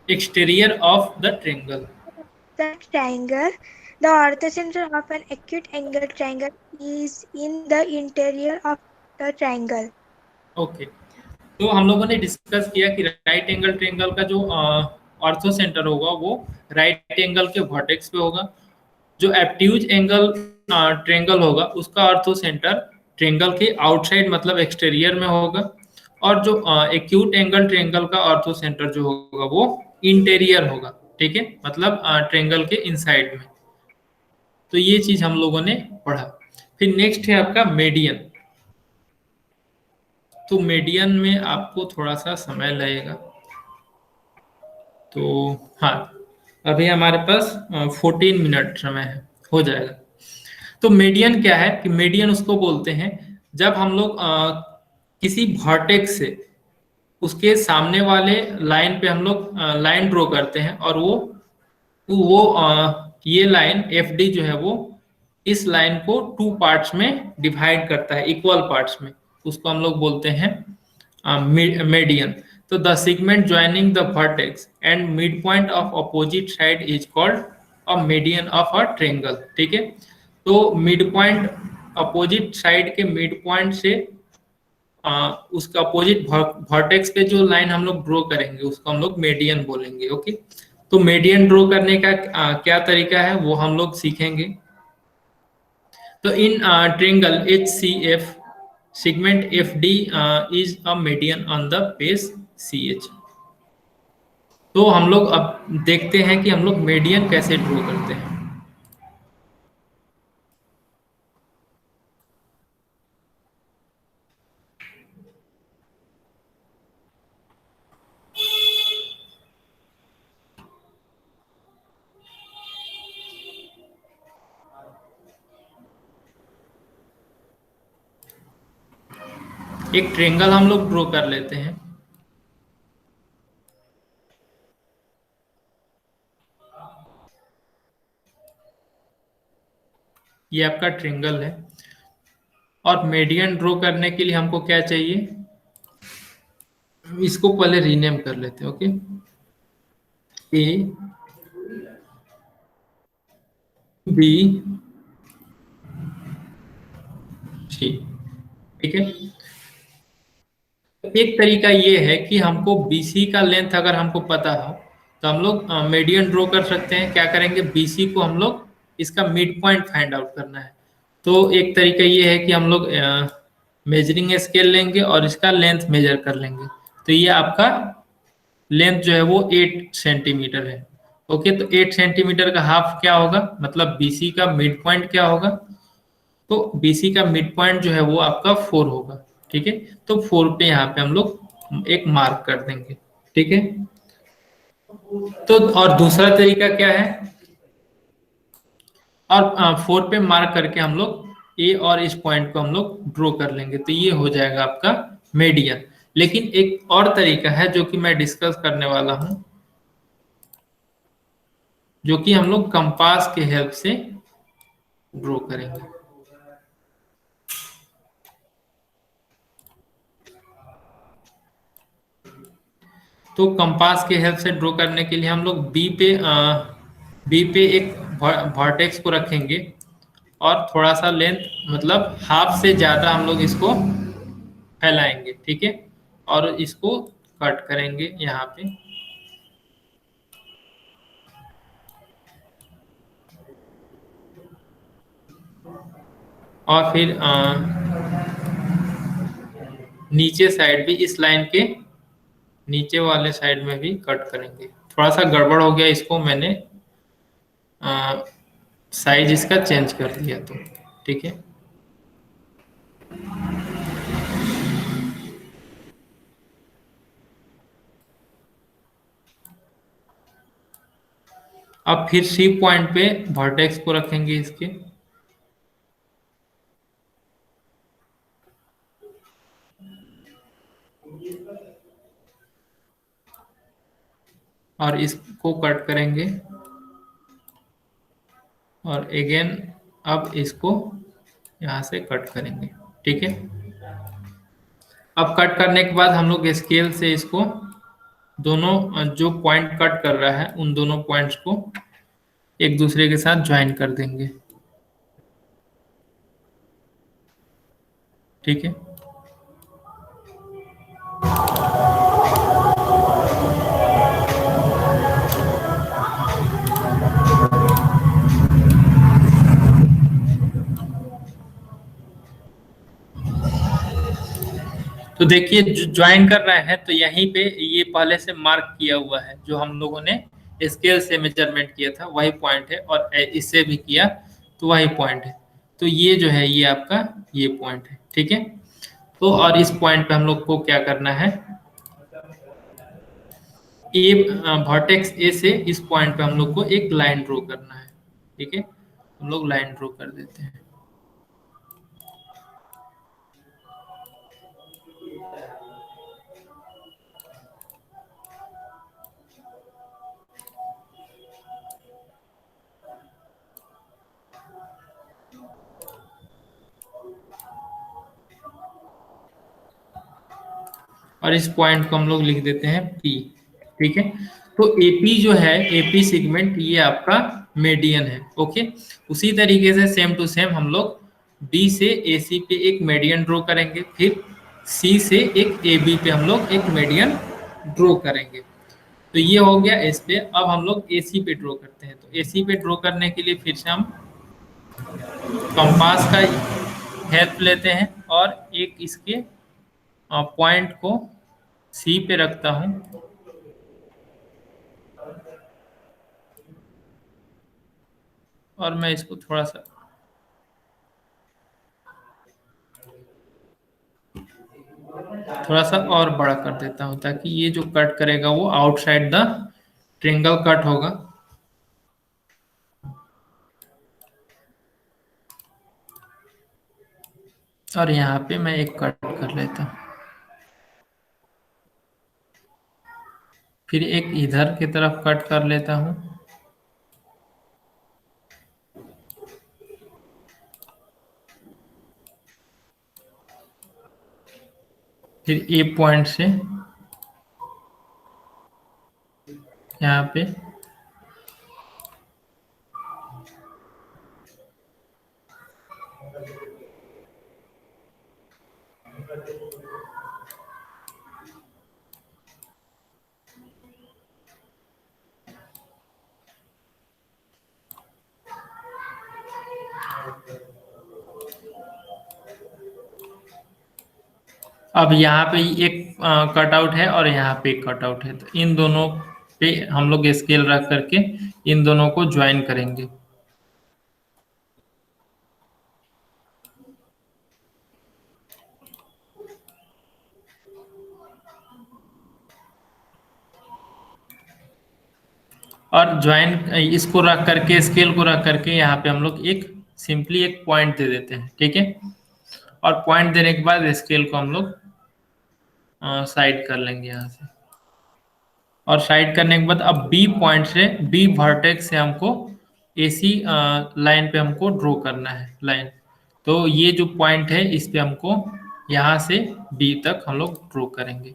exterior of the triangle. the triangle. The orthocenter of an acute angle triangle is in the interior of the triangle. Okay, तो हम लोगों ने discuss किया कि right angle triangle का जो ortho centre होगा वो राइट एंगल के वर्टेक्स पे होगा। जो एब्ट्यूज एंगल ट्रेंगल होगा उसका ऑर्थो सेंटर ट्रेंगल के आउटसाइड, मतलब एक्सटीरियर में होगा, और जो एक्यूट एंगल ट्रेंगल का ऑर्थो सेंटर जो होगा वो इंटीरियर होगा। ठीक है, मतलब ट्रेंगल के इनसाइड में। तो ये चीज हम लोगों ने पढ़ा। फिर नेक्स्ट है आपका मेडियन। तो मेडियन में आपको थोड़ा सा समय लगेगा, तो हाँ, अभी हमारे पास 14 मिनट समय है, हो जाएगा। तो मीडियन क्या है कि मीडियन उसको बोलते हैं जब हम लोग किसी वर्टेक्स से उसके सामने वाले लाइन पे हम लोग लाइन ड्रॉ करते हैं, और ये लाइन एफ डी जो है वो इस लाइन को टू पार्ट्स में डिवाइड करता है, इक्वल पार्ट्स में, उसको हम लोग बोलते हैं मीडियन। तो the segment joining the vertex and mid point of opposite side is called a median of a triangle. ठीक है, तो मिड पॉइंट, अपोजिट साइड के मिड पॉइंट से उसका अपोजिट वर्टेक्स पे जो लाइन हम लोग ड्रॉ करेंगे उसको हम लोग मेडियन बोलेंगे। ओके, तो मेडियन ड्रॉ करने का क्या तरीका है वो हम लोग सीखेंगे। तो in triangle HCF segment FD is a median on the base CH। तो हम लोग अब देखते हैं कि हम लोग मेडियन कैसे ड्रॉ करते हैं। एक ट्रायंगल हम लोग ड्रॉ कर लेते हैं। ये आपका ट्रायंगल है और मेडियन ड्रॉ करने के लिए हमको क्या चाहिए, इसको पहले रीनेम कर लेते हैं। ओके, A B C, ठीक है। एक तरीका ये है कि हमको BC का लेंथ अगर हमको पता हो तो हम लोग मेडियन ड्रॉ कर सकते हैं। क्या करेंगे, BC को हम लोग इसका मिड पॉइंट फाइंड आउट करना है। तो एक तरीका ये है कि हम लोग मेजरिंग स्केल लेंगे और इसका लेंथ मेजर कर लेंगे। तो ये आपका लेंथ जो है वो 8 सेंटीमीटर है। ओके, तो 8 सेंटीमीटर का हाफ क्या होगा, मतलब BC का मिड पॉइंट क्या होगा, तो BC का मिड पॉइंट जो है वो आपका 4 होगा। ठीक है, तो 4 पे यहाँ पे हम लोग एक मार्क कर देंगे। ठीक है, तो और दूसरा तरीका क्या है, और 4 पे मार्क करके हम लोग A और इस पॉइंट को हम लोग ड्रॉ कर लेंगे। तो ये हो जाएगा आपका मेडियन। लेकिन एक और तरीका है जो कि मैं डिस्कस करने वाला हूं, जो कि हम लोग कंपास के हेल्प से ड्रॉ करेंगे। तो कंपास के हेल्प से ड्रॉ करने के लिए हम लोग बी पे एक वर्टेक्स को रखेंगे और थोड़ा सा लेंथ, मतलब हाफ से ज्यादा हम लोग इसको फैलाएंगे। ठीक है, और इसको कट करेंगे यहाँ पे। और फिर नीचे साइड भी, इस लाइन के नीचे वाले साइड में भी कट करेंगे। थोड़ा सा गड़बड़ हो गया, इसको मैंने साइज इसका चेंज कर दिया। तो ठीक है, अब फिर C पॉइंट पे वर्टेक्स को रखेंगे इसके, और इसको कट करेंगे और अगेन अब इसको यहाँ से कट करेंगे। ठीक है, अब कट करने के बाद हम लोग स्केल से इसको दोनों जो पॉइंट कट कर रहा है उन दोनों पॉइंट्स को एक दूसरे के साथ ज्वाइन कर देंगे। ठीक है, तो देखिए ज्वाइन कर रहे हैं तो यहीं पे ये पहले से मार्क किया हुआ है, जो हम लोगों ने स्केल से मेजरमेंट किया था वही पॉइंट है, और इससे भी किया तो वही पॉइंट है। तो ये जो है ये आपका ये पॉइंट है। ठीक है, तो और इस पॉइंट पे हम लोग को क्या करना है, ए वर्टेक्स A से इस पॉइंट पे हम लोग को एक लाइन ड्रॉ करना है। ठीक है, हम लोग लाइन ड्रॉ कर देते हैं। और इस पॉइंट को हम लोग लिख देते हैं P। ठीक है, तो AP जो है, AP सेगमेंट ये आपका मेडियन है। ओके, उसी तरीके से सेम टू सेम हम लोग B से AC पे एक मेडियन ड्रॉ करेंगे, फिर सी से एक ए बी पे हम लोग एक मीडियन ड्रॉ करेंगे। तो ये हो गया इस पे। अब हम लोग ए सी पे ड्रॉ करते हैं। तो ए सी पे ड्रॉ करने के लिए फिर से हम कंपास का हेल्प लेते हैं और एक इसके पॉइंट को सी पे रखता हूँ और मैं इसको थोड़ा सा और बड़ा कर देता हूँ ताकि ये जो कट करेगा वो आउटसाइड द ट्रेंगल कट होगा। और यहाँ पे मैं एक कट कर लेता हूँ, फिर एक इधर की तरफ कट कर लेता हूँ, फिर ए पॉइंट से यहाँ पे अब यहाँ पे एक कटआउट है और यहाँ पे एक कटआउट है। तो इन दोनों पे हम लोग स्केल रख करके इन दोनों को ज्वाइन करेंगे। और ज्वाइन इसको रख करके स्केल को रख करके यहाँ पे हम लोग एक सिंपली एक पॉइंट दे देते हैं। ठीक है, और पॉइंट देने के बाद स्केल को हम लोग साइड कर लेंगे यहाँ से। और साइड करने के बाद अब बी पॉइंट से बी वर्टेक्स से हमको एसी लाइन पे हमको ड्रॉ करना है लाइन। तो ये जो पॉइंट है इस पे हमको यहाँ से बी तक हम लोग ड्रॉ करेंगे।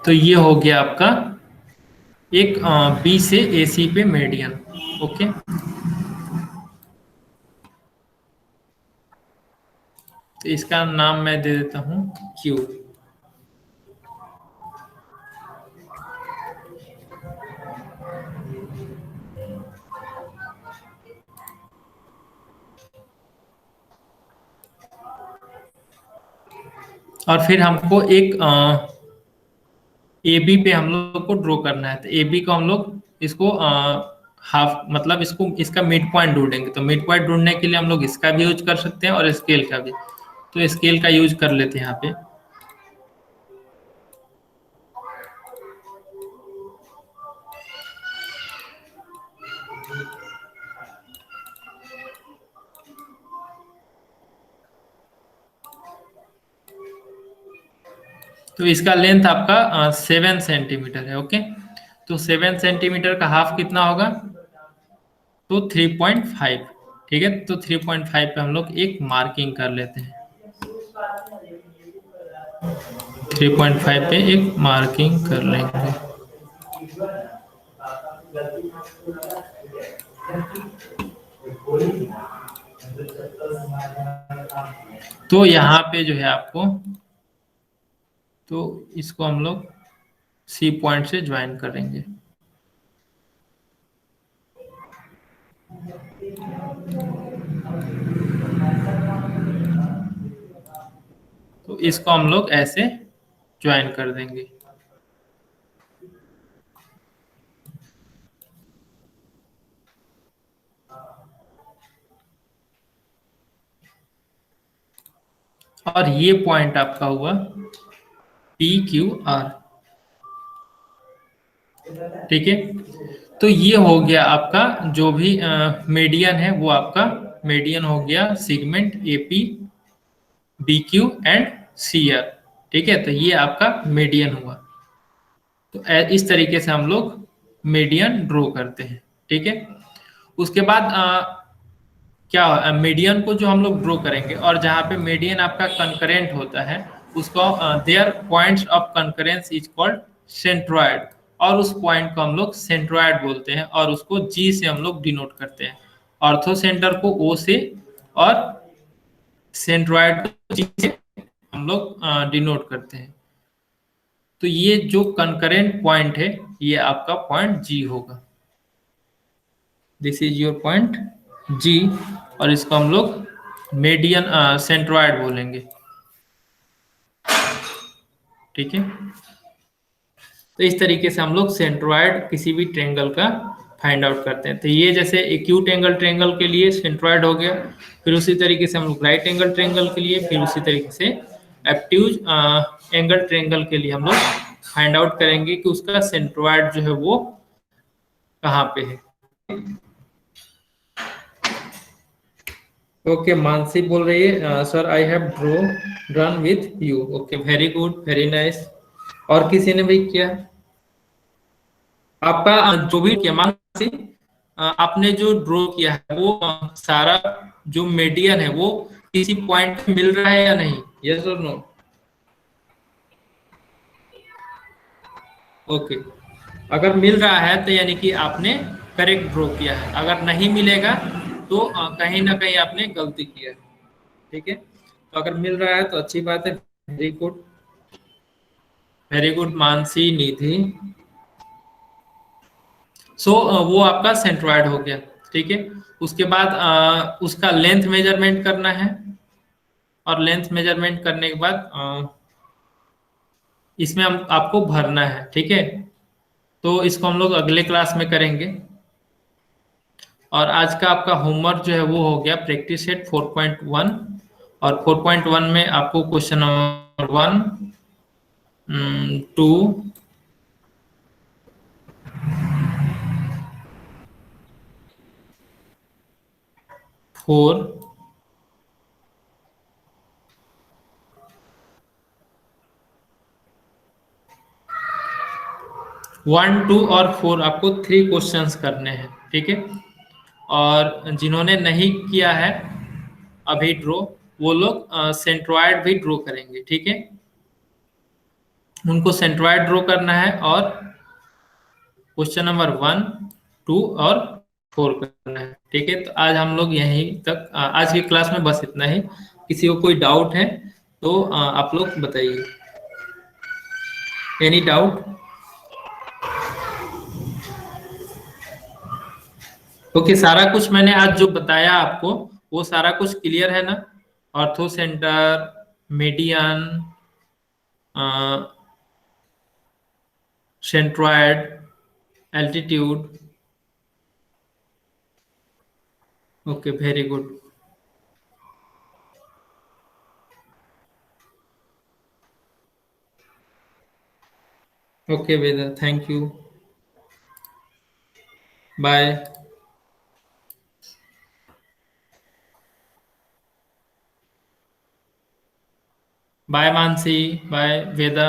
तो ये हो गया आपका एक बी से ए सी पे मेडियन। ओके, तो इसका नाम मैं दे देता हूँ क्यू। और फिर हमको एक ए बी पे हम लोग को ड्रॉ करना है। तो ए बी को हम लोग इसको हाफ मतलब इसको इसका मिड पॉइंट ढूंढेंगे। तो मिड पॉइंट ढूंढने के लिए हम लोग इसका भी यूज कर सकते हैं और स्केल का भी। तो स्केल का यूज कर लेते हैं यहाँ पे। तो इसका लेंथ आपका 7 सेंटीमीटर है। ओके, तो 7 सेंटीमीटर का हाफ कितना होगा? तो 3.5। ठीक है, तो 3.5 पे हम लोग एक मार्किंग कर लेते हैं। 3.5 पे एक मार्किंग कर लेंगे। तो यहाँ पे जो है आपको, तो इसको हम लोग सी पॉइंट से ज्वाइन करेंगे। तो इसको हम लोग ऐसे ज्वाइन कर देंगे। और ये पॉइंट आपका हुआ पी क्यू आर। ठीक है, तो ये हो गया आपका जो भी मीडियन है वो आपका मीडियन हो गया segment AP B Q and C R. ठीक है, तो ये आपका मीडियन हुआ। तो इस तरीके से हम लोग मीडियन ड्रॉ करते हैं। ठीक है, उसके बाद क्या मीडियन को जो हम लोग ड्रॉ करेंगे, और जहाँ पे मीडियन आपका कंकरेंट होता है उसको there points of concurrence is called centroid, और उस पॉइंट को हम लोग सेंट्रॉयड बोलते हैं, और उसको जी से हम लोग डिनोट करते हैं। ऑर्थो सेंटर को ओ से और सेंट्रॉयड को जी से हम लोग डिनोट करते हैं। तो ये जो कंकरेंट पॉइंट है ये आपका पॉइंट जी होगा। दिस इज योर पॉइंट जी, और इसको हम लोग मीडियन सेंट्रॉयड बोलेंगे। ठीक है, तो इस तरीके से हम लोग सेंट्रॉयड किसी भी ट्रेंगल का फाइंड आउट करते हैं। तो ये जैसे एक्यूट एंगल ट्रेंगल के लिए सेंट्रॉयड हो गया, फिर उसी तरीके से हम लोग राइट एंगल ट्रेंगल के लिए, फिर उसी तरीके से एप्ट्यूज एंगल ट्रेंगल के लिए हम लोग फाइंड आउट करेंगे कि उसका सेंट्रॉयड जो है वो कहाँ पे है। ओके, मानसी बोल रही है sir I have drawn with you. Okay, very good, very nice. और किसी ने भी किया? आपका जो भी किया मानसी, आपने जो ड्रॉ किया है वो सारा जो मीडियन है वो किसी पॉइंट पे मिल रहा है या नहीं? यस और नो? ओके, अगर मिल रहा है तो यानी कि आपने करेक्ट ड्रॉ किया है, अगर नहीं मिलेगा तो कहीं ना कहीं आपने गलती किया है। ठीक है, तो अगर मिल रहा है तो अच्छी बात है, very good, very good Mansi, Nidhi. So वो आपका सेंट्रॉयड हो गया। ठीक है, उसके बाद उसका लेंथ मेजरमेंट करना है, और लेंथ मेजरमेंट करने के बाद इसमें हम आपको भरना है। ठीक है, तो इसको हम लोग अगले क्लास में करेंगे। और आज का आपका होमवर्क जो है वो हो गया प्रैक्टिस सेट 4.1, और 4.1 में आपको क्वेश्चन नंबर 1, 2, 4, 1, 2 और 4 आपको 3 क्वेश्चंस करने हैं। ठीक है, और जिन्होंने नहीं किया है अभी ड्रॉ, वो लोग सेंट्रॉयड भी ड्रॉ करेंगे। ठीक है, उनको सेंट्रॉयड ड्रॉ करना है, और क्वेश्चन नंबर 1, 2 और 4 करना है। ठीक है, तो आज हम लोग यहीं तक, आज की क्लास में बस इतना ही। किसी को कोई डाउट है तो आप लोग बताइए। Any doubt? ओके, सारा कुछ मैंने आज जो बताया आपको वो सारा कुछ क्लियर है ना? Orthocentre, median, centroid, altitude. Okay, very good. Okay Veda, thank you, bye. Bye Mansi, bye Veda.